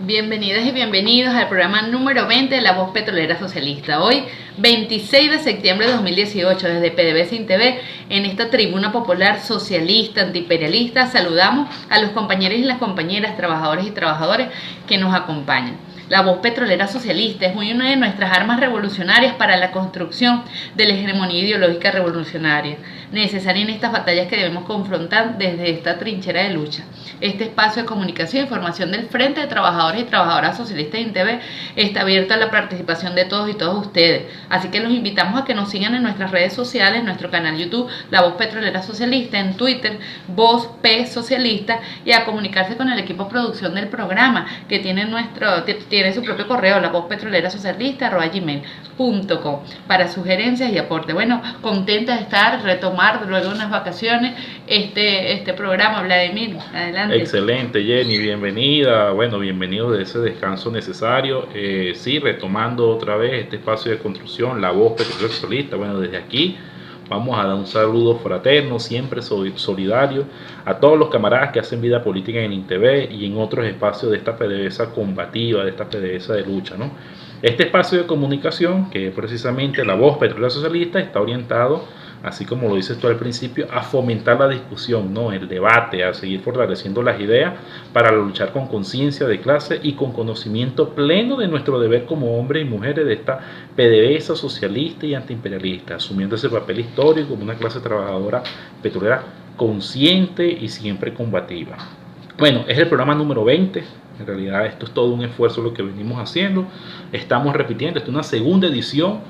Bienvenidas y bienvenidos al programa número 20 de La Voz Petrolera Socialista. Hoy, 26 de septiembre de 2018, desde PDVSA TV, en esta tribuna popular socialista, antiimperialista, saludamos a los compañeros y las compañeras, trabajadores y trabajadoras que nos acompañan. La Voz Petrolera Socialista es una de nuestras armas revolucionarias para la construcción de la hegemonía ideológica revolucionaria, necesaria en estas batallas que debemos confrontar desde esta trinchera de lucha. Este espacio de comunicación y formación del Frente de Trabajadores y Trabajadoras Socialistas de INTV está abierto a la participación de todos y todas ustedes. Así que los invitamos a que nos sigan en nuestras redes sociales, en nuestro canal YouTube, La Voz Petrolera Socialista, en Twitter, Voz P Socialista, y a comunicarse con el equipo de producción del programa, que tiene su propio correo, lavozpetrolerasocialista@gmail.com, para sugerencias y aportes. Bueno, contenta de retomar luego de unas vacaciones este programa. Vladimir, adelante. Excelente, Jenny, bienvenida. Bueno, bienvenido de ese descanso necesario. Sí, retomando otra vez este espacio de construcción, La Voz Petrolera Socialista. Bueno, desde aquí vamos a dar un saludo fraterno, siempre solidario, a todos los camaradas que hacen vida política en INTV y en otros espacios de esta PDVSA combativa, de esta PDVSA de lucha, ¿no? Este espacio de comunicación, que es precisamente La Voz Petrolera Socialista, está orientado, así como lo dices tú al principio, a fomentar la discusión, ¿no? El debate, a seguir fortaleciendo las ideas para luchar con conciencia de clase y con conocimiento pleno de nuestro deber como hombres y mujeres de esta PDVSA socialista y antiimperialista, asumiendo ese papel histórico como una clase trabajadora petrolera consciente y siempre combativa. Bueno, es el programa número 20. En realidad esto es todo un esfuerzo lo que venimos haciendo. Estamos repitiendo, esta es una segunda edición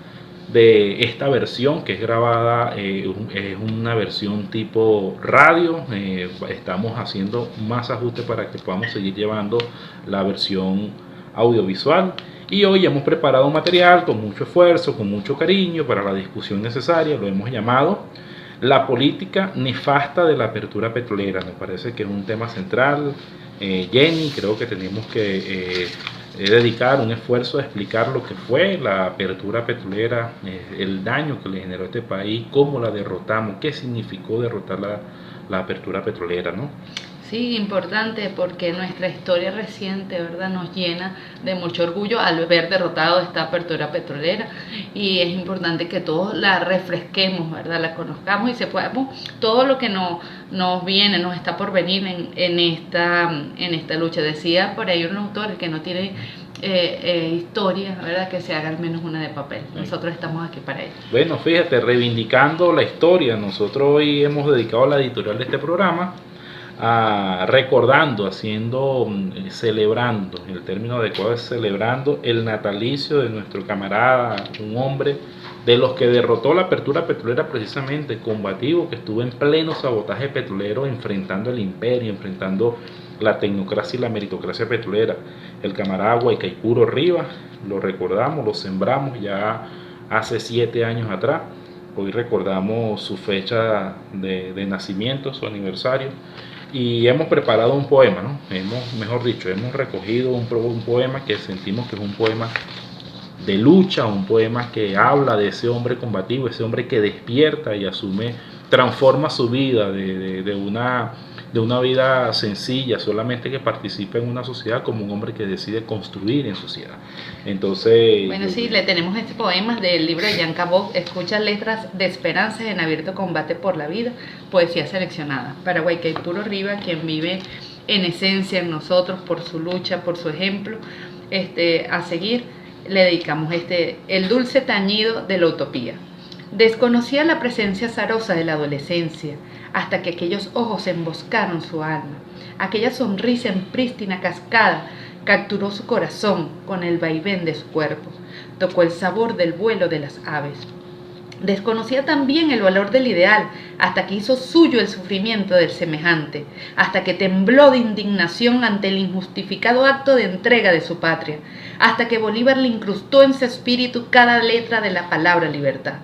de esta versión que es grabada, es una versión tipo radio. Estamos haciendo más ajustes para que podamos seguir llevando la versión audiovisual, y hoy hemos preparado un material con mucho esfuerzo, con mucho cariño para la discusión necesaria. Lo hemos llamado La política nefasta de la apertura petrolera. Me parece que es un tema central. Jenny, creo que tenemos que dedicar un esfuerzo a explicar lo que fue la apertura petrolera, el daño que le generó a este país, cómo la derrotamos, qué significó derrotar la apertura petrolera, ¿no? Sí, importante, porque nuestra historia reciente, ¿verdad?, nos llena de mucho orgullo al ver derrotado esta apertura petrolera, y es importante que todos la refresquemos, ¿verdad?, la conozcamos y sepamos todo lo que nos viene, nos está por venir en esta lucha. Decía por ahí un autor que no tiene historia, ¿verdad?, que se haga al menos una de papel. Nosotros estamos aquí para ello. Bueno, fíjate, reivindicando la historia, nosotros hoy hemos dedicado la editorial de este programa recordando, celebrando, el término adecuado es celebrando el natalicio de nuestro camarada, un hombre de los que derrotó la apertura petrolera, precisamente combativo, que estuvo en pleno sabotaje petrolero, enfrentando el imperio, enfrentando la tecnocracia y la meritocracia petrolera, el camarada Guaycaipuro Rivas. Lo recordamos, lo sembramos ya hace 7 años atrás. Hoy recordamos su fecha de nacimiento, su aniversario, y hemos preparado un poema, ¿no? Hemos recogido un poema que sentimos que es un poema de lucha, un poema que habla de ese hombre combativo, ese hombre que despierta y transforma su vida de una vida sencilla, solamente que participa en una sociedad, como un hombre que decide construir en sociedad. Entonces, bueno, sí, le tenemos este poema del libro de Jan Cabot, Escucha letras de esperanza en abierto combate por la vida, poesía seleccionada, para Guaycaipuro Rivas, quien vive en esencia en nosotros por su lucha, por su ejemplo a seguir. Le dedicamos el dulce tañido de la utopía. Desconocía la presencia azarosa de la adolescencia, hasta que aquellos ojos emboscaron su alma. Aquella sonrisa en prístina cascada capturó su corazón con el vaivén de su cuerpo. Tocó el sabor del vuelo de las aves. Desconocía también el valor del ideal, hasta que hizo suyo el sufrimiento del semejante, hasta que tembló de indignación ante el injustificado acto de entrega de su patria, hasta que Bolívar le incrustó en su espíritu cada letra de la palabra libertad.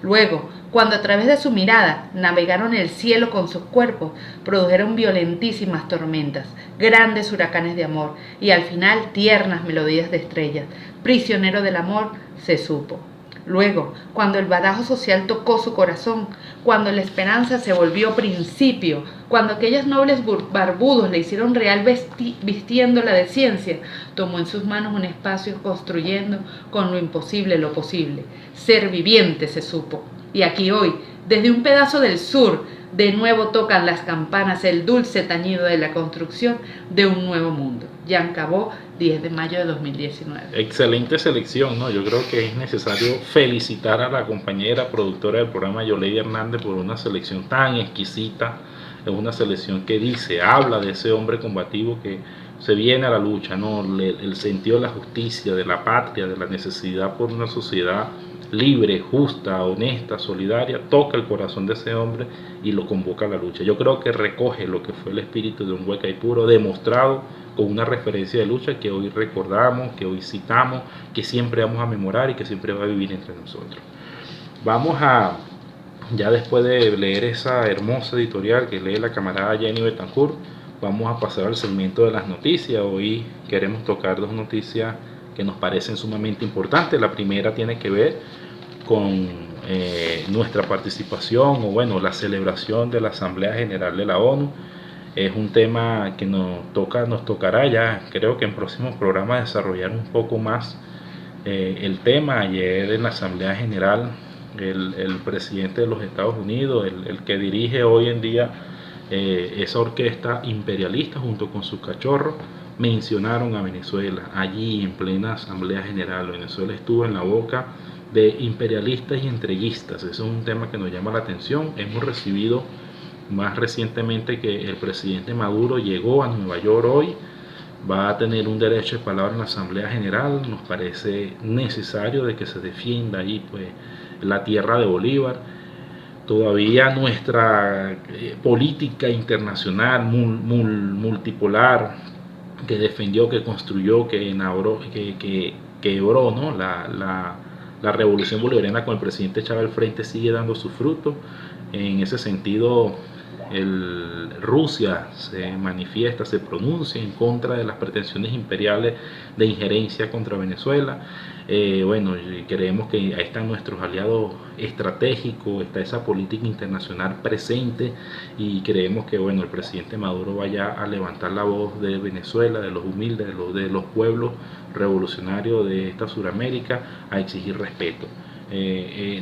Luego, cuando a través de su mirada navegaron el cielo con sus cuerpos, produjeron violentísimas tormentas, grandes huracanes de amor, y al final tiernas melodías de estrellas. Prisionero del amor, se supo. Luego, cuando el badajo social tocó su corazón, cuando la esperanza se volvió principio, cuando aquellos nobles barbudos le hicieron real vistiéndola de ciencia, tomó en sus manos un espacio construyendo con lo imposible lo posible. Ser viviente se supo. Y aquí hoy, desde un pedazo del sur, de nuevo tocan las campanas el dulce tañido de la construcción de un nuevo mundo. Jean Cabot, 10 de mayo de 2019. Excelente selección, ¿no? Yo creo que es necesario felicitar a la compañera productora del programa, Yoleidy Hernández, por una selección tan exquisita. Es una selección que dice, habla de ese hombre combativo que se viene a la lucha, ¿no? El sentido de la justicia, de la patria, de la necesidad por una sociedad libre, justa, honesta, solidaria, toca el corazón de ese hombre y lo convoca a la lucha. Yo creo que recoge lo que fue el espíritu de un Guaycaipuro demostrado con una referencia de lucha que hoy recordamos, que hoy citamos, que siempre vamos a memorar y que siempre va a vivir entre nosotros. Vamos a, ya después de leer esa hermosa editorial que lee la camarada Jenny Betancourt, vamos a pasar al segmento de las noticias. Hoy queremos tocar dos noticias que nos parecen sumamente importantes. La primera tiene que ver con nuestra participación, o bueno, la celebración de la Asamblea General de la ONU. Es un tema que nos tocará ya, creo que en próximos programas, desarrollar un poco más el tema. Ayer en la Asamblea General, el presidente de los Estados Unidos, el que dirige hoy en día esa orquesta imperialista junto con sus cachorros, mencionaron a Venezuela allí en plena Asamblea General. Venezuela estuvo en la boca de imperialistas y entreguistas. Eso es un tema que nos llama la atención. Hemos recibido más recientemente que el presidente Maduro llegó a Nueva York hoy, va a tener un derecho de palabra en la Asamblea General. Nos parece necesario de que se defienda ahí pues la tierra de Bolívar. Todavía nuestra política internacional multipolar que defendió, que construyó, que quebró, ¿no? La revolución bolivariana con el presidente Chávez al frente sigue dando su fruto. En ese sentido, Rusia se manifiesta, se pronuncia en contra de las pretensiones imperiales de injerencia contra Venezuela. Bueno, creemos que ahí están nuestros aliados estratégicos, está esa política internacional presente, y creemos que bueno, el presidente Maduro vaya a levantar la voz de Venezuela, de los humildes, de los pueblos revolucionarios de esta Suramérica, a exigir respeto.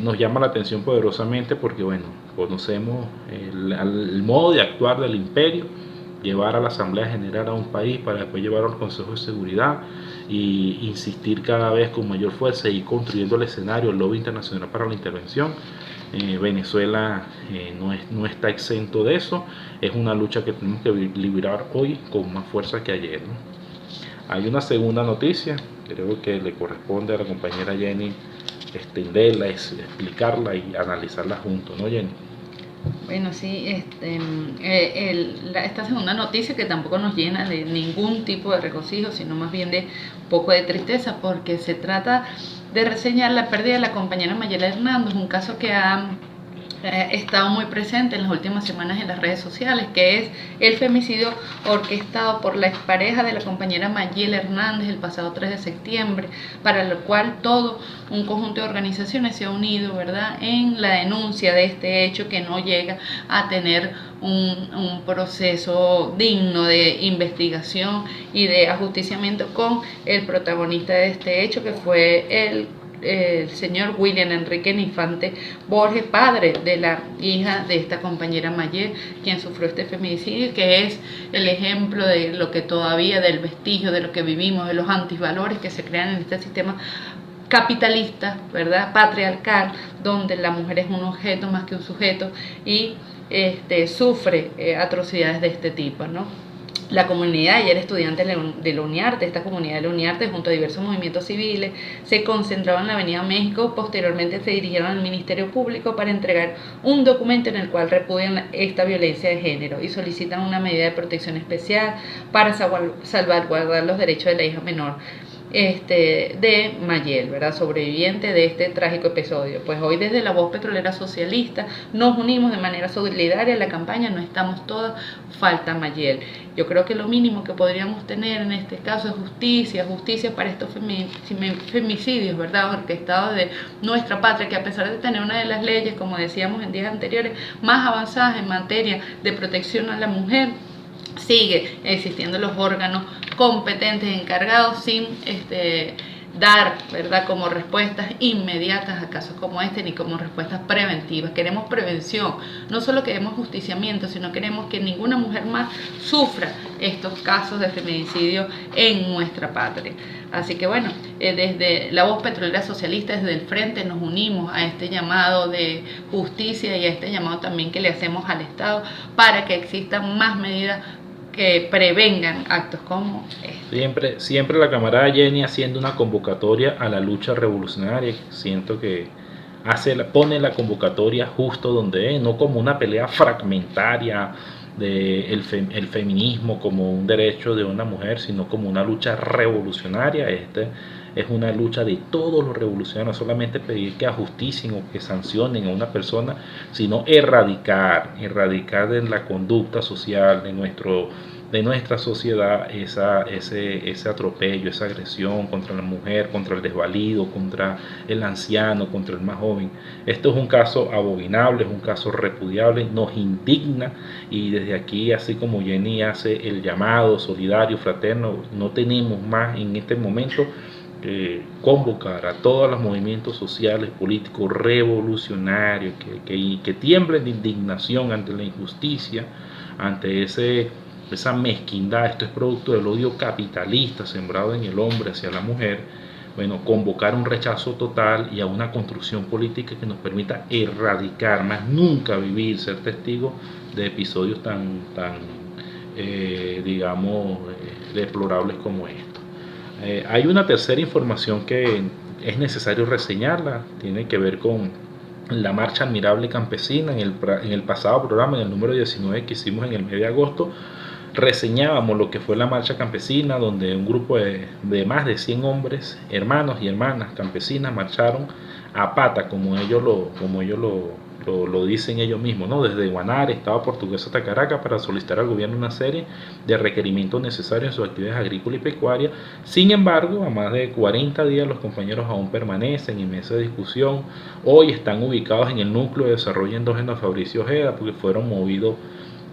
Nos llama la atención poderosamente porque bueno, conocemos el modo de actuar del imperio, llevar a la Asamblea General a un país para después llevarlo al Consejo de Seguridad y insistir cada vez con mayor fuerza y construyendo el escenario, el lobby internacional para la intervención. Venezuela no está exento de eso. Es una lucha que tenemos que librar hoy con más fuerza que ayer, ¿no? Hay una segunda noticia, creo que le corresponde a la compañera Jenny extenderla, explicarla y analizarla juntos, ¿no, Jenny? Bueno, sí, esta segunda noticia que tampoco nos llena de ningún tipo de regocijo, sino más bien de un poco de tristeza, porque se trata de reseñar la pérdida de la compañera Mayela Hernández, un caso que ha estado muy presente en las últimas semanas en las redes sociales, que es el femicidio orquestado por la expareja de la compañera Mayela Hernández el pasado 3 de septiembre, para lo cual todo un conjunto de organizaciones se ha unido, ¿verdad?, en la denuncia de este hecho que no llega a tener un proceso digno de investigación y de ajusticiamiento con el protagonista de este hecho, que fue el señor William Enrique Infante Borges, padre de la hija de esta compañera Mayela, quien sufrió este feminicidio, que es el ejemplo de lo que todavía, del vestigio de lo que vivimos, de los antivalores que se crean en este sistema capitalista, ¿verdad?, patriarcal, donde la mujer es un objeto más que un sujeto y sufre atrocidades de este tipo, ¿no? La comunidad, ayer estudiantes de la UNIARTE, esta comunidad de la UNIARTE, junto a diversos movimientos civiles, se concentraban en la Avenida México. Posteriormente se dirigieron al Ministerio Público para entregar un documento en el cual repudian esta violencia de género y solicitan una medida de protección especial para salvaguardar los derechos de la hija menor. de Mayel, ¿verdad? Sobreviviente de este trágico episodio. Pues hoy desde la Voz Petrolera Socialista nos unimos de manera solidaria a la campaña No estamos todas, falta Mayel. Yo creo que lo mínimo que podríamos tener en este caso es justicia para estos femicidios, ¿verdad? Orquestados de nuestra patria, que a pesar de tener una de las leyes, como decíamos en días anteriores, más avanzadas en materia de protección a la mujer, sigue existiendo los órganos competentes encargados sin dar, ¿verdad?, como respuestas inmediatas a casos como este, ni como respuestas preventivas. Queremos prevención, no solo queremos justiciamiento, sino queremos que ninguna mujer más sufra estos casos de feminicidio en nuestra patria. Así que bueno, desde la Voz Petrolera Socialista, desde el frente, nos unimos a este llamado de justicia y a este llamado también que le hacemos al Estado para que existan más medidas que prevengan actos como este. Siempre la camarada Jenny haciendo una convocatoria a la lucha revolucionaria. Siento que pone la convocatoria justo donde es, no como una pelea fragmentaria de el feminismo como un derecho de una mujer, sino como una lucha revolucionaria. Es una lucha de todos los revolucionarios, no solamente pedir que ajusticen o que sancionen a una persona, sino erradicar de la conducta social de nuestra sociedad ese atropello, esa agresión contra la mujer, contra el desvalido, contra el anciano, contra el más joven. Esto es un caso abominable, es un caso repudiable, nos indigna, y desde aquí, así como Jenny hace el llamado solidario, fraterno, no tenemos más en este momento convocar a todos los movimientos sociales, políticos, revolucionarios, que tiemblen de indignación ante la injusticia, ante esa mezquindad. Esto es producto del odio capitalista sembrado en el hombre hacia la mujer. Bueno, convocar un rechazo total y a una construcción política que nos permita erradicar, más nunca vivir, ser testigo de episodios tan deplorables como estos. Hay una tercera información que es necesario reseñarla, tiene que ver con la marcha admirable campesina. En el pasado programa, en el número 19 que hicimos en el mes de agosto, reseñábamos lo que fue la marcha campesina, donde un grupo de más de 100 hombres, hermanos y hermanas campesinas, marcharon a pata, como ellos lo dicen ellos mismos, ¿no? Desde Guanare, Estado Portugués, hasta Caracas, para solicitar al gobierno una serie de requerimientos necesarios en sus actividades agrícolas y pecuarias. Sin embargo, a más de 40 días los compañeros aún permanecen en mesa de discusión. Hoy están ubicados en el núcleo de desarrollo endógeno Fabricio Ojeda, porque fueron movidos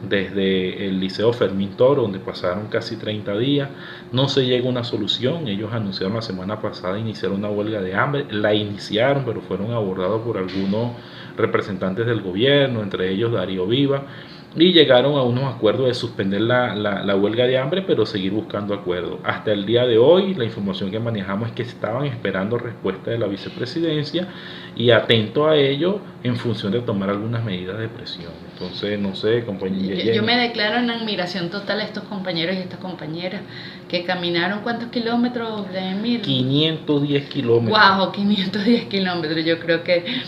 desde el Liceo Fermín Toro, donde pasaron casi 30 días. No se llega a una solución. Ellos anunciaron la semana pasada iniciar una huelga de hambre, la iniciaron, pero fueron abordados por algunos representantes del gobierno, entre ellos Darío Viva, y llegaron a unos acuerdos de suspender la huelga de hambre, pero seguir buscando acuerdos. Hasta el día de hoy, la información que manejamos es que estaban esperando respuesta de la vicepresidencia y atento a ello en función de tomar algunas medidas de presión. Entonces, no sé, compañeros. Yo me declaro en admiración total a estos compañeros y estas compañeras que caminaron, ¿cuántos kilómetros, Vladimir? 510 kilómetros. ¡Wow! 510 kilómetros. Yo creo que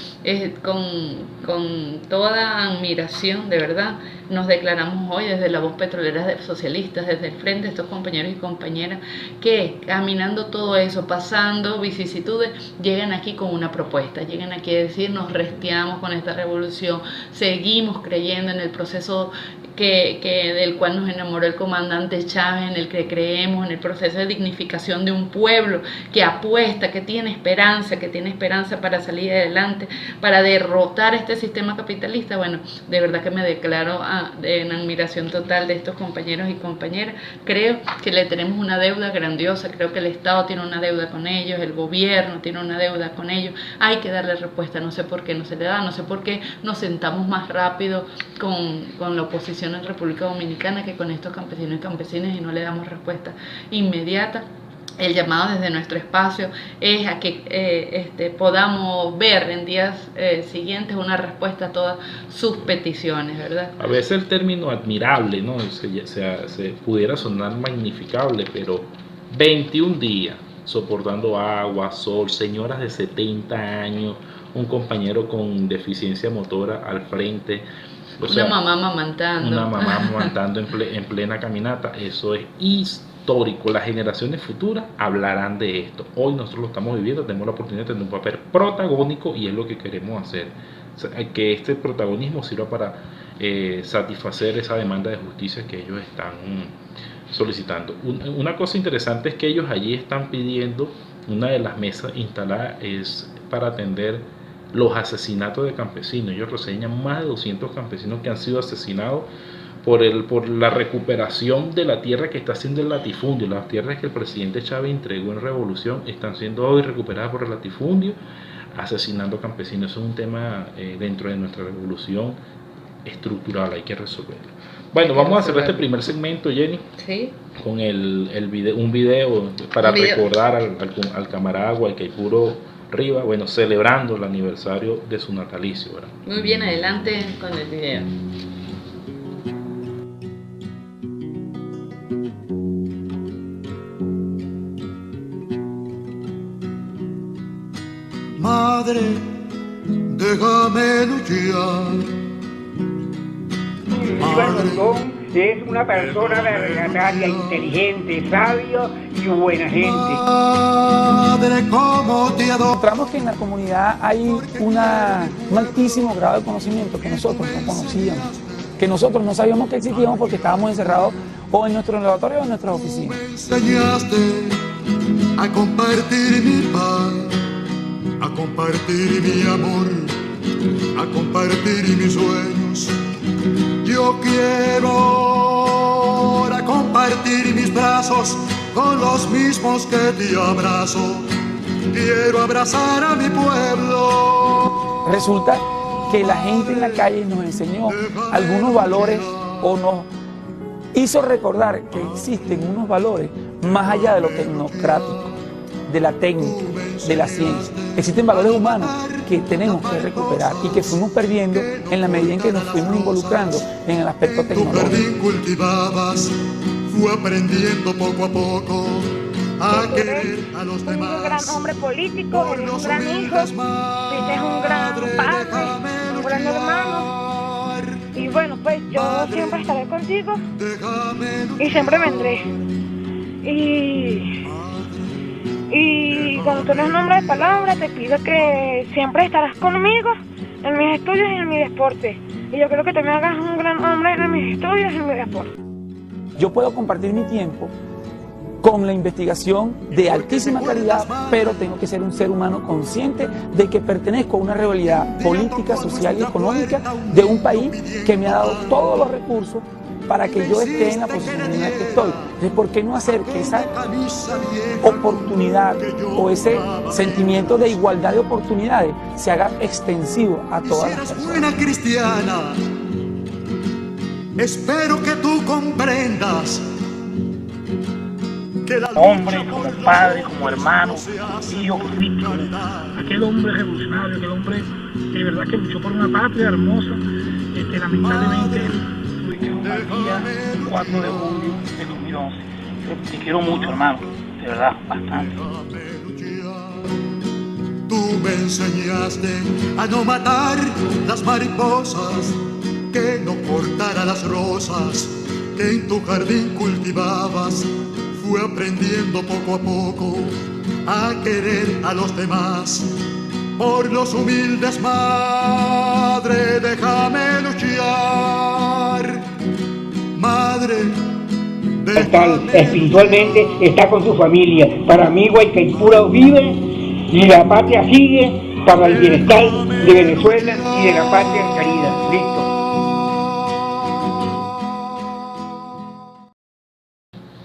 con toda admiración, de verdad, nos declaramos hoy desde la Voz Petrolera de Socialistas, desde el frente de estos compañeros y compañeras que caminando todo eso, pasando vicisitudes, llegan aquí con una propuesta, llegan aquí a decir: nos resteamos con esta revolución, seguimos creyendo en el proceso del cual nos enamoró el comandante Chávez, en el que creemos, en el proceso de dignificación de un pueblo que apuesta, que tiene esperanza para salir adelante, para derrotar este sistema capitalista. Bueno, de verdad que me declaro en admiración total de estos compañeros y compañeras. Creo que le tenemos una deuda grandiosa, creo que el Estado tiene una deuda con ellos, el gobierno tiene una deuda con ellos. Hay que darle respuesta, no sé por qué no se le da, no sé por qué nos sentamos más rápido con la oposición en República Dominicana que con estos campesinos y campesinas, y no le damos respuesta inmediata. El llamado desde nuestro espacio es a que podamos ver en días siguientes una respuesta a todas sus peticiones, ¿verdad? A veces el término admirable, ¿no? se pudiera sonar magnificable, pero 21 días soportando agua, sol, señoras de 70 años, un compañero con deficiencia motora al frente, O sea, una mamá amamantando. Una mamá amamantando en plena caminata. Eso es histórico. Las generaciones futuras hablarán de esto. Hoy nosotros lo estamos viviendo, tenemos la oportunidad de tener un papel protagónico y es lo que queremos hacer. O sea, que este protagonismo sirva para satisfacer esa demanda de justicia que ellos están solicitando. Una cosa interesante es que ellos allí están pidiendo, una de las mesas instaladas es para atender los asesinatos de campesinos. Ellos reseñan más de 200 campesinos que han sido asesinados por la recuperación de la tierra que está haciendo el latifundio. Las tierras que el presidente Chávez entregó en revolución están siendo hoy recuperadas por el latifundio, asesinando campesinos. Eso es un tema dentro de nuestra revolución estructural, hay que resolverlo. Bueno, vamos a hacer este primer segmento, Jenny, ¿Sí? con un video para recordar al camarada Guaycaipuro Riva, bueno, celebrando el aniversario de su natalicio, ¿verdad? Muy bien, adelante con el video. Madre, déjame luchar. Iván Rondón es una persona verdadera, inteligente, sabio y buena gente. Madre, ¿cómo te adoro? Encontramos que en la comunidad hay un altísimo grado de conocimiento que nosotros no conocíamos, que nosotros no sabíamos que existíamos porque estábamos encerrados o en nuestro laboratorio o en nuestras oficinas. Me enseñaste a compartir mi paz, a compartir mi amor, a compartir mis sueños. Yo quiero ahora compartir mis brazos con los mismos que te abrazo. Quiero abrazar a mi pueblo. Resulta que la gente en la calle nos enseñó algunos valores o nos hizo recordar que existen unos valores más allá de lo tecnocrático, de la técnica, de la ciencia. Existen valores humanos que tenemos que recuperar y que fuimos perdiendo en la medida en que nos fuimos involucrando en el aspecto Tu tecnológico. jardín cultivabas, fue aprendiendo poco a poco a querer a los demás. Un gran hombre político, eres un gran hijo, eres un gran padre, un gran hermano. Y bueno, pues yo siempre estaré contigo y siempre vendré. Y cuando tú eres un hombre de palabra, te pido que siempre estarás conmigo en mis estudios y en mi deporte. Y yo creo que tú me hagas un gran hombre en mis estudios y en mi deporte. Yo puedo compartir mi tiempo con la investigación de altísima calidad, pero tengo que ser un ser humano consciente de que pertenezco a una realidad política, social y económica de un país que me ha dado todos los recursos para que yo esté en la posición en la que estoy. Entonces, ¿por qué no hacer que esa oportunidad o ese sentimiento de igualdad de oportunidades se haga extensivo a todas las personas? Buena cristiana, espero que tú comprendas que la Hombre, como padre, como hermano, hijo, político, aquel hombre revolucionario, aquel hombre que de verdad que luchó por una patria hermosa, lamentablemente tuvimos un mal día, 4 de julio de 2011. Te quiero mucho, hermano, de verdad, bastante. Tú me enseñaste a no matar las mariposas, que no cortara las rosas que en tu jardín cultivabas. Fui aprendiendo poco a poco a querer a los demás. Por los humildes, madre, déjame luchar. Madre, Espiritualmente está con su familia. Para mí, Guaycaipuro vive y la patria sigue para el bienestar de Venezuela y de la patria querida. Listo.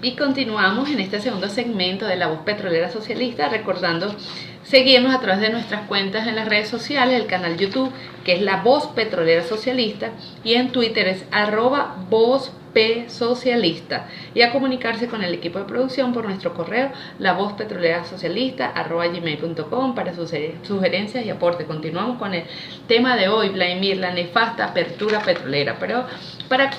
Y continuamos en este segundo segmento de La Voz Petrolera Socialista, recordando seguirnos a través de nuestras cuentas en las redes sociales, el canal YouTube, que es La Voz Petrolera Socialista, y en Twitter es @VozPSocialista, y a comunicarse con el equipo de producción por nuestro correo lavozpetrolerasocialista@gmail.com para sus sugerencias y aportes. Continuamos con el tema de hoy, Vladimir, la nefasta apertura petrolera, pero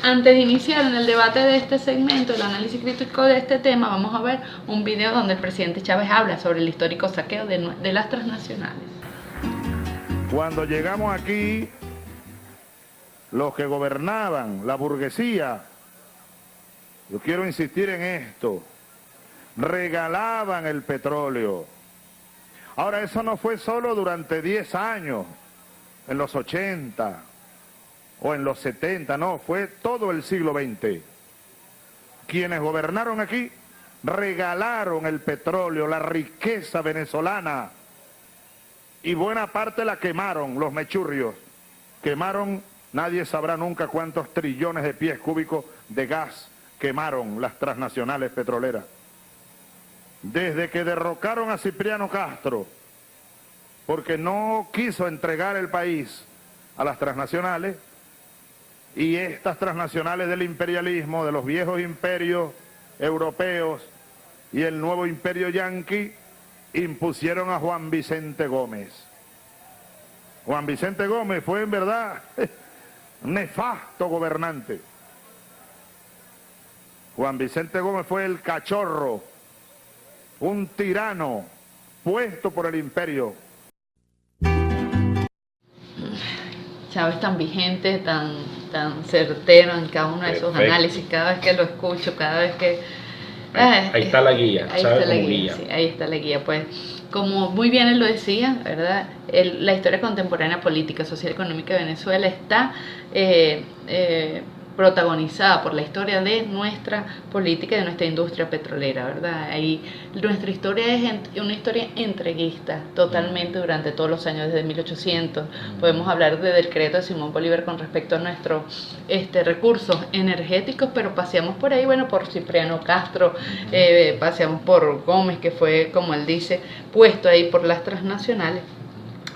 antes de iniciar en el debate de este segmento, el análisis crítico de este tema, vamos a ver un video donde el presidente Chávez habla sobre el histórico saqueo de las transnacionales. Cuando llegamos aquí, los que gobernaban, la burguesía, yo quiero insistir en esto, regalaban el petróleo. Ahora, eso no fue solo durante 10 años, en los 80 o en los 70, no, fue todo el siglo XX. Quienes gobernaron aquí regalaron el petróleo, la riqueza venezolana, y buena parte la quemaron, los mechurrios. Quemaron, nadie sabrá nunca cuántos trillones de pies cúbicos de gas quemaron las transnacionales petroleras. Desde que derrocaron a Cipriano Castro, porque no quiso entregar el país a las transnacionales, y estas transnacionales del imperialismo, de los viejos imperios europeos y el nuevo imperio yanqui, impusieron a Juan Vicente Gómez. Juan Vicente Gómez fue en verdad un nefasto gobernante. Juan Vicente Gómez fue el cachorro, un tirano puesto por el imperio. Chávez tan vigente, tan certero en cada uno de sus análisis, cada vez que lo escucho, cada vez que... Ahí está la guía, ahí Chávez está la como guía, sí, ahí está la guía. Pues, como muy bien él lo decía, ¿verdad? La historia contemporánea política, social y económica de Venezuela está protagonizada por la historia de nuestra política y de nuestra industria petrolera, ¿verdad? Ahí nuestra historia es una historia entreguista totalmente durante todos los años, desde 1800. Podemos hablar del decreto de Simón Bolívar con respecto a nuestros recursos energéticos, pero paseamos por ahí, bueno, por Cipriano Castro, paseamos por Gómez, que fue, como él dice, puesto ahí por las transnacionales.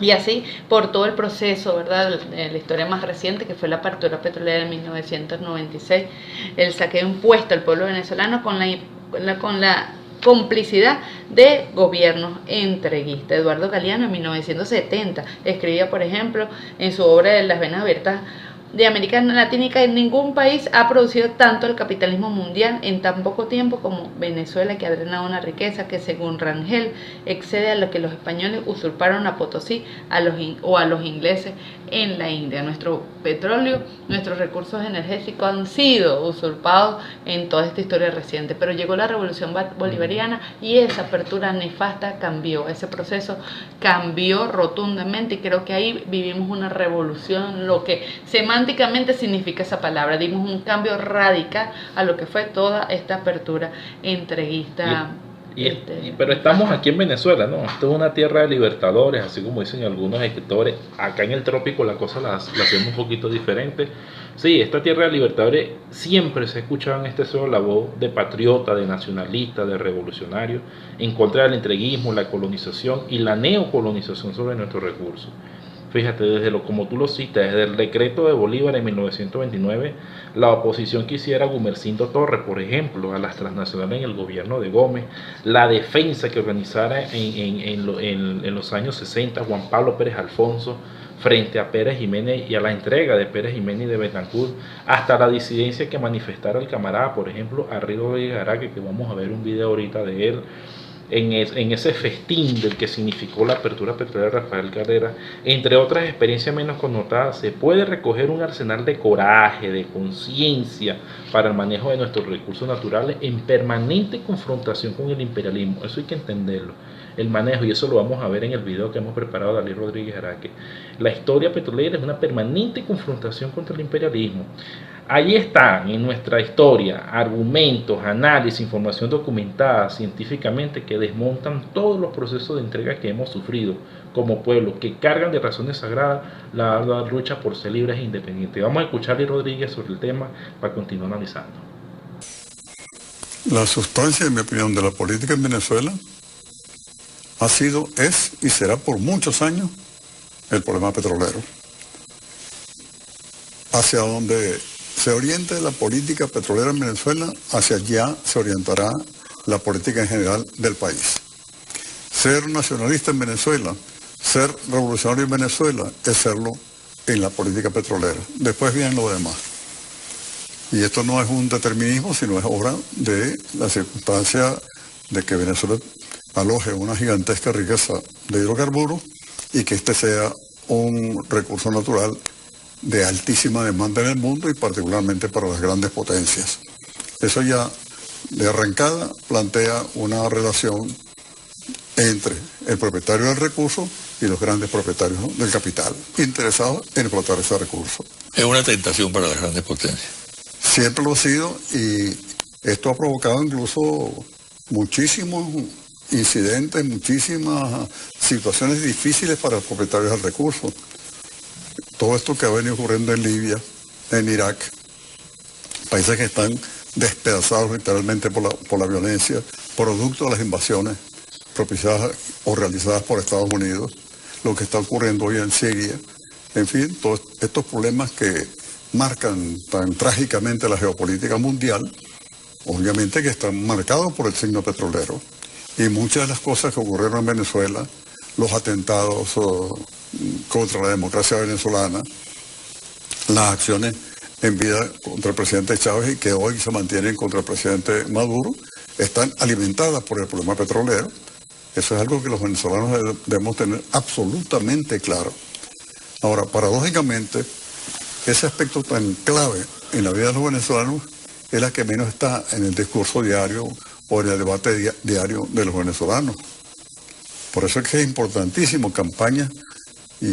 Y así por todo el proceso, ¿verdad? La historia más reciente, que fue la apertura petrolera en 1996, el saqueo impuesto al pueblo venezolano con la complicidad de gobiernos entreguistas. Eduardo Galeano en 1970 escribía, por ejemplo, en su obra de Las venas abiertas de América Latina, que ningún país ha producido tanto el capitalismo mundial en tan poco tiempo como Venezuela, que ha drenado una riqueza que, según Rangel, excede a lo que los españoles usurparon a Potosí a los ingleses en la India. Nuestro petróleo, nuestros recursos energéticos han sido usurpados en toda esta historia reciente, pero llegó la revolución bolivariana y esa apertura nefasta cambió, ese proceso cambió rotundamente, y creo que ahí vivimos una revolución, lo que semánticamente significa esa palabra. Dimos un cambio radical a lo que fue toda esta apertura entreguista. Pero estamos aquí en Venezuela, ¿no? Esto es una tierra de libertadores, así como dicen algunos escritores. Acá en el trópico la cosa la hacemos un poquito diferente. Sí, esta tierra de libertadores siempre se escuchaba en este suelo la voz de patriota, de nacionalista, de revolucionario, en contra del entreguismo, la colonización y la neocolonización sobre nuestros recursos. Fíjate, como tú lo citas, desde el decreto de Bolívar en 1929, la oposición quisiera a Gumersindo Torres, por ejemplo, a las transnacionales en el gobierno de Gómez, la defensa que organizara en los años 60 Juan Pablo Pérez Alfonso frente a Pérez Jiménez y a la entrega de Pérez Jiménez y de Betancourt, hasta la disidencia que manifestara el camarada, por ejemplo, Henry Rodríguez Araque, que vamos a ver un video ahorita de él, en ese festín del que significó la apertura petrolera de Rafael Caldera. Entre otras experiencias menos connotadas, se puede recoger un arsenal de coraje, de conciencia para el manejo de nuestros recursos naturales en permanente confrontación con el imperialismo. Eso hay que entenderlo, el manejo, y eso lo vamos a ver en el video que hemos preparado de Henry Rodríguez Araque. La historia petrolera es una permanente confrontación contra el imperialismo. Allí están en nuestra historia argumentos, análisis, información documentada científicamente que desmontan todos los procesos de entrega que hemos sufrido como pueblo, que cargan de razones sagradas la lucha por ser libres e independientes. Vamos a escuchar a Henry Rodríguez sobre el tema para continuar analizando. La sustancia, en mi opinión, de la política en Venezuela ha sido, es y será por muchos años el problema petrolero. Hacia donde se oriente la política petrolera en Venezuela, hacia allá se orientará la política en general del país. Ser nacionalista en Venezuela, ser revolucionario en Venezuela, es serlo en la política petrolera. Después viene lo demás. Y esto no es un determinismo, sino es obra de la circunstancia de que Venezuela aloje una gigantesca riqueza de hidrocarburos y que este sea un recurso natural de altísima demanda en el mundo y particularmente para las grandes potencias. Eso ya de arrancada plantea una relación entre el propietario del recurso y los grandes propietarios, ¿no?, del capital, interesados en explotar ese recurso. Es una tentación para las grandes potencias. Siempre lo ha sido, y esto ha provocado incluso muchísimos incidentes, muchísimas situaciones difíciles para los propietarios del recurso. Todo esto que ha venido ocurriendo en Libia, en Irak, países que están despedazados literalmente por la violencia, producto de las invasiones propiciadas o realizadas por Estados Unidos, lo que está ocurriendo hoy en Siria, en fin, todos estos problemas que marcan tan trágicamente la geopolítica mundial, obviamente que están marcados por el signo petrolero. Y muchas de las cosas que ocurrieron en Venezuela, los atentados contra la democracia venezolana, las acciones en vida contra el presidente Chávez y que hoy se mantienen contra el presidente Maduro, están alimentadas por el problema petrolero. Eso es algo que los venezolanos debemos tener absolutamente claro. Ahora, paradójicamente, ese aspecto tan clave en la vida de los venezolanos es la que menos está en el discurso diario o en el debate diario de los venezolanos. Por eso es que es importantísimo campañas y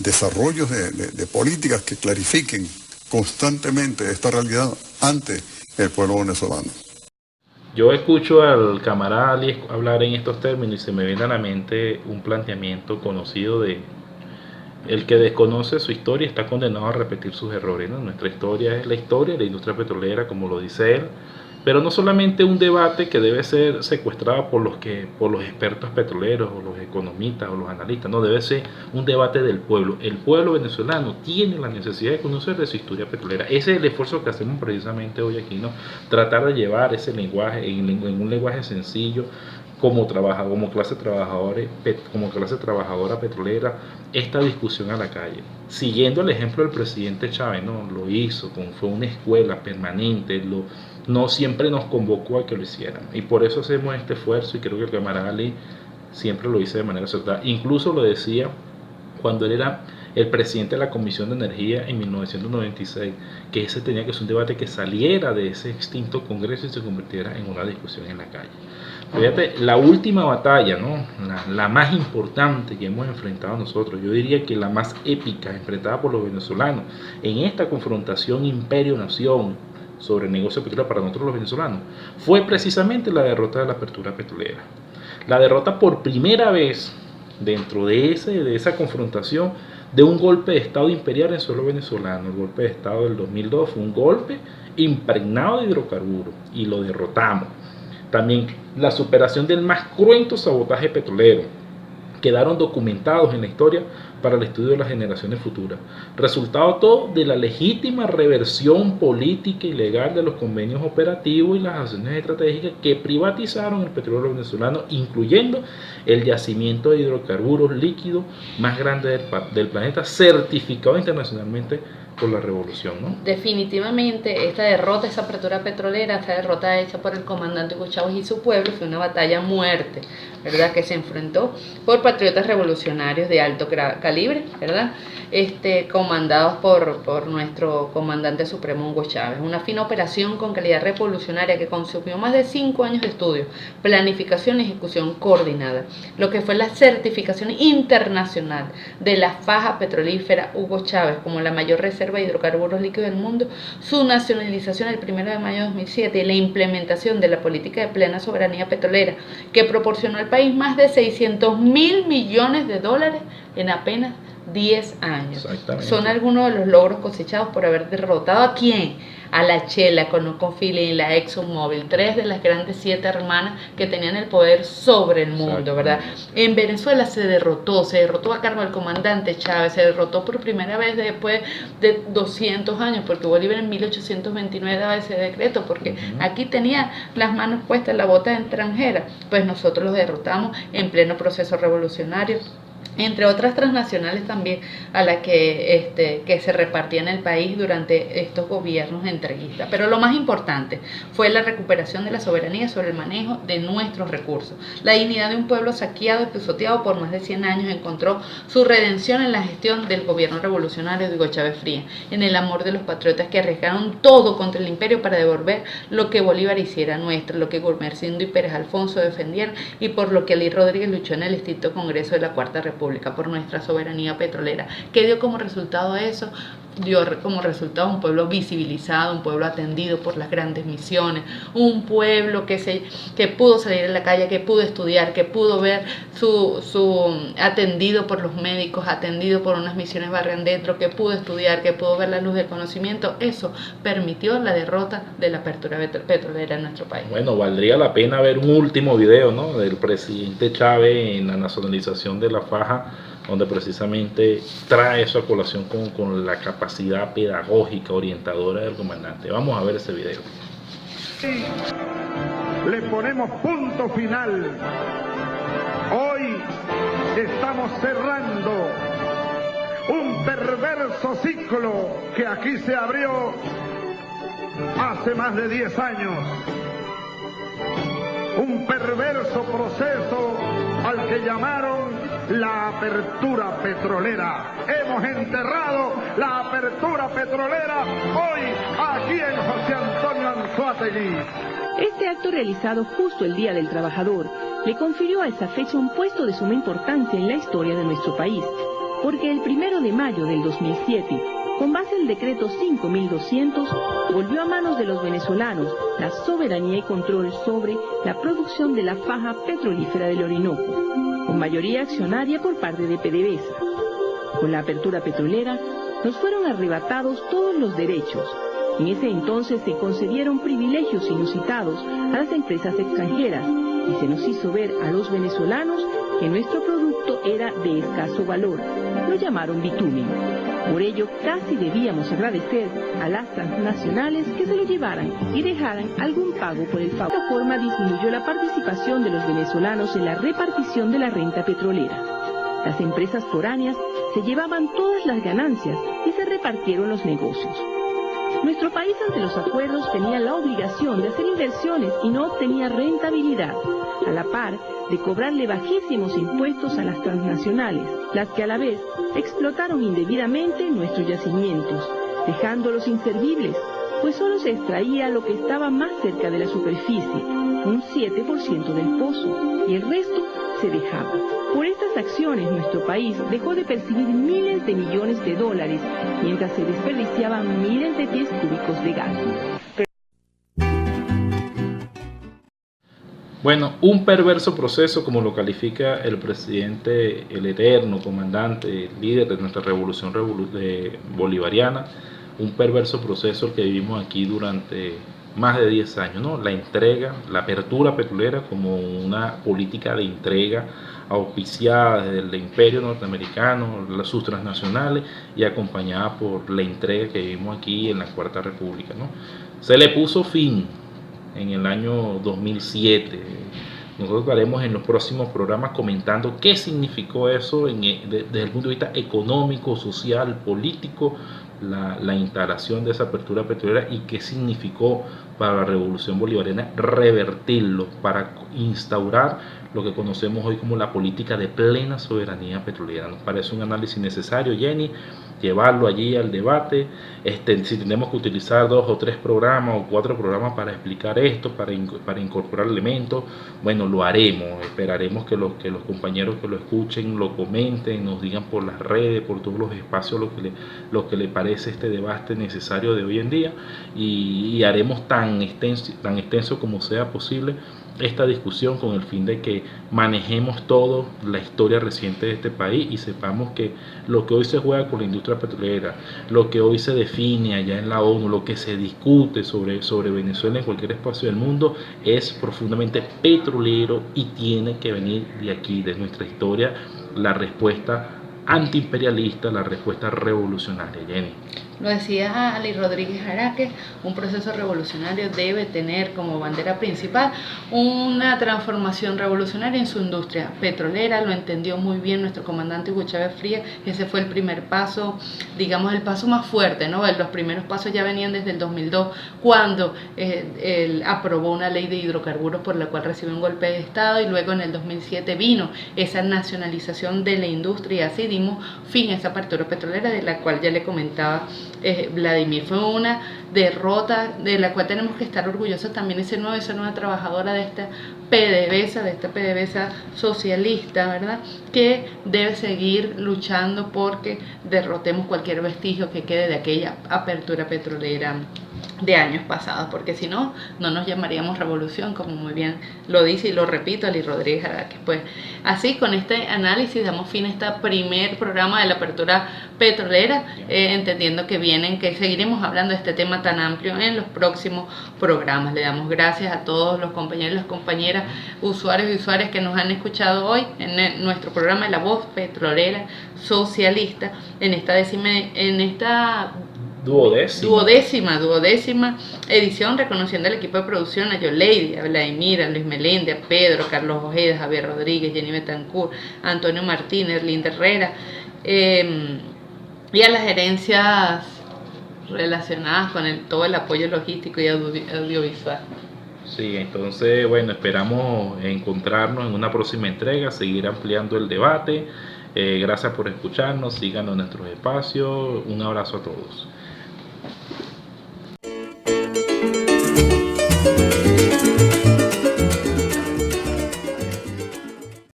desarrollos de políticas que clarifiquen constantemente esta realidad ante el pueblo venezolano. Yo escucho al camarada Ali hablar en estos términos y se me viene a la mente un planteamiento conocido de: el que desconoce su historia está condenado a repetir sus errores, ¿no? Nuestra historia es la historia de la industria petrolera, como lo dice él, pero no solamente un debate que debe ser secuestrado por los expertos petroleros o los economistas o los analistas, no, debe ser un debate del pueblo. El pueblo venezolano tiene la necesidad de conocer de su historia petrolera. Ese es el esfuerzo que hacemos precisamente hoy aquí, ¿no? Tratar de llevar ese lenguaje en un lenguaje sencillo, como clase trabajadora petrolera, esta discusión a la calle. Siguiendo el ejemplo del presidente Chávez, ¿no? Lo hizo, fue una escuela permanente, no siempre nos convocó a que lo hicieran. Y por eso hacemos este esfuerzo, y creo que el camarada Ali siempre lo dice de manera acertada. Incluso lo decía cuando él era el presidente de la Comisión de Energía en 1996, que ese tenía que ser un debate que saliera de ese extinto Congreso y se convirtiera en una discusión en la calle. Fíjate, la última batalla, ¿no? La más importante que hemos enfrentado nosotros, yo diría que la más épica enfrentada por los venezolanos en esta confrontación imperio-nación sobre el negocio petrolero para nosotros los venezolanos, fue precisamente la derrota de la apertura petrolera. La derrota por primera vez dentro de esa confrontación de un golpe de Estado imperial en suelo venezolano. El golpe de Estado del 2002 fue un golpe impregnado de hidrocarburos y lo derrotamos. También la superación del más cruento sabotaje petrolero. Quedaron documentados en la historia para el estudio de las generaciones futuras. Resultado todo de la legítima reversión política y legal de los convenios operativos y las acciones estratégicas que privatizaron el petróleo venezolano, incluyendo el yacimiento de hidrocarburos líquidos más grande del planeta, certificado internacionalmente por la revolución, ¿no? Definitivamente esta derrota, esa apertura petrolera, esta derrota hecha por el comandante Hugo Chávez y su pueblo fue una batalla a muerte, ¿verdad? Que se enfrentó por patriotas revolucionarios de alto calibre, ¿verdad? Comandados por nuestro comandante supremo Hugo Chávez. Una fina operación con calidad revolucionaria que consumió más de 5 años de estudio, planificación y ejecución coordinada. Lo que fue la certificación internacional de la faja petrolífera Hugo Chávez como la mayor reserva de hidrocarburos líquidos del mundo, su nacionalización el 1 de mayo de 2007 y la implementación de la política de plena soberanía petrolera que proporcionó al país más de $600.000 millones en apenas 10 años. Son algunos de los logros cosechados por haber derrotado ¿a quién? A la Shell, la ConocoPhillips y la ExxonMobil, 3 de las grandes 7 hermanas que tenían el poder sobre el mundo, ¿verdad? En Venezuela se derrotó a cargo del comandante Chávez, se derrotó por primera vez después de 200 años, porque Bolívar en 1829 daba ese decreto, porque aquí tenía las manos puestas en la bota extranjera, pues nosotros los derrotamos en pleno proceso revolucionario entre otras transnacionales también a las que se repartían en el país durante estos gobiernos entreguistas. Pero lo más importante fue la recuperación de la soberanía sobre el manejo de nuestros recursos. La dignidad de un pueblo saqueado y pisoteado por más de 100 años encontró su redención en la gestión del gobierno revolucionario de Hugo Chávez Frías, en el amor de los patriotas que arriesgaron todo contra el imperio para devolver lo que Bolívar hiciera nuestro, lo que Gumersindo y Pérez Alfonso defendieron y por lo que Ali Rodríguez luchó en el extinto Congreso de la Cuarta República, por nuestra soberanía petrolera. ¿Qué dio como resultado eso? Dio como resultado un pueblo visibilizado, un pueblo atendido por las grandes misiones, un pueblo que pudo salir a la calle, que pudo estudiar, que pudo ver atendido por los médicos, atendido por unas misiones barriandentro, que pudo estudiar, que pudo ver la luz del conocimiento. Eso permitió la derrota de la apertura petrolera en nuestro país. Bueno, valdría la pena ver un último video, ¿no?, del presidente Chávez en la nacionalización de la faja, donde precisamente trae eso a colación con la capacidad pedagógica orientadora del comandante. Vamos a ver ese video. Le ponemos punto final. Hoy estamos cerrando un perverso ciclo que aquí se abrió hace más de 10 años. Un perverso proceso al que llamaron la apertura petrolera. Hemos enterrado la apertura petrolera hoy aquí en José Antonio Anzoátegui. Este acto realizado justo el Día del Trabajador le confirió a esa fecha un puesto de suma importancia en la historia de nuestro país, porque el 1 de mayo del 2007, con base en el decreto 5200, volvió a manos de los venezolanos la soberanía y control sobre la producción de la faja petrolífera del Orinoco, con mayoría accionaria por parte de PDVSA. Con la apertura petrolera, nos fueron arrebatados todos los derechos. En ese entonces se concedieron privilegios inusitados a las empresas extranjeras y se nos hizo ver a los venezolanos que nuestro producto era de escaso valor. Lo llamaron bitumen. Por ello, casi debíamos agradecer a las transnacionales que se lo llevaran y dejaran algún pago por el favor. De esta forma disminuyó la participación de los venezolanos en la repartición de la renta petrolera. Las empresas foráneas se llevaban todas las ganancias y se repartieron los negocios. Nuestro país ante los acuerdos tenía la obligación de hacer inversiones y no obtenía rentabilidad, a la par de cobrarle bajísimos impuestos a las transnacionales, las que a la vez explotaron indebidamente nuestros yacimientos, dejándolos inservibles, pues solo se extraía lo que estaba más cerca de la superficie, un 7% del pozo, y el resto se dejaba. Por estas acciones nuestro país dejó de percibir miles de millones de dólares, mientras se desperdiciaban miles de pies cúbicos de gas. Bueno, un perverso proceso, como lo califica el presidente, el eterno comandante, el líder de nuestra revolución bolivariana, un perverso proceso el que vivimos aquí durante más de 10 años, ¿no? La entrega, la apertura petrolera como una política de entrega auspiciada desde el imperio norteamericano, sus transnacionales, y acompañada por la entrega que vivimos aquí en la Cuarta República, ¿no? Se le puso fin en el año 2007. Nosotros estaremos en los próximos programas comentando qué significó eso desde el punto de vista económico, social, político, la instalación de esa apertura petrolera, y qué significó para la revolución bolivariana revertirlo para instaurar lo que conocemos hoy como la política de plena soberanía petrolera. Nos parece un análisis necesario, Jenny, llevarlo allí al debate. Si tenemos que utilizar 2 o 3 programas o 4 programas para explicar esto, para incorporar elementos, bueno, lo haremos. Esperaremos que los compañeros que lo escuchen lo comenten, nos digan por las redes, por todos los espacios lo que le parece este debate necesario de hoy en día, y haremos tan extenso como sea posible esta discusión, con el fin de que manejemos todo la historia reciente de este país y sepamos que lo que hoy se juega con la industria petrolera, lo que hoy se define allá en la ONU, lo que se discute sobre Venezuela en cualquier espacio del mundo, es profundamente petrolero y tiene que venir de aquí, de nuestra historia, la respuesta antiimperialista, la respuesta revolucionaria. Jenny. Lo decía Ali Rodríguez Araque, un proceso revolucionario debe tener como bandera principal una transformación revolucionaria en su industria petrolera. Lo entendió muy bien nuestro comandante Hugo Chávez Frías. Ese fue el primer paso, digamos el paso más fuerte, ¿no? Los primeros pasos ya venían desde el 2002, cuando él aprobó una ley de hidrocarburos por la cual recibió un golpe de Estado, y luego en el 2007 vino esa nacionalización de la industria, y así dimos fin a esa apertura petrolera de la cual ya le comentaba Vladimir. Fue una derrota de la cual tenemos que estar orgullosos también, esa nueva trabajadora de esta PDVSA socialista, ¿verdad? Que debe seguir luchando porque derrotemos cualquier vestigio que quede de aquella apertura petrolera de años pasados, porque si no, no nos llamaríamos revolución, como muy bien lo dice y lo repito Ali Rodríguez Araque. Pues así, con este análisis damos fin a este primer programa de la apertura petrolera, entendiendo que seguiremos hablando de este tema tan amplio en los próximos programas. Le damos gracias a todos los compañeros y las compañeras, usuarios y usuarias que nos han escuchado hoy en nuestro programa de La Voz Petrolera Socialista, en esta duodécima edición, reconociendo al equipo de producción, a Yoleidi, a Vladimir, a Luis Meléndez, a Pedro, Carlos Ojeda, Javier Rodríguez, Jenny Betancourt, Antonio Martínez, Linda Herrera, y a las gerencias relacionadas con todo el apoyo logístico y audiovisual. Sí, entonces, bueno, esperamos encontrarnos en una próxima entrega, seguir ampliando el debate. Gracias por escucharnos, síganos en nuestros espacios. Un abrazo a todos.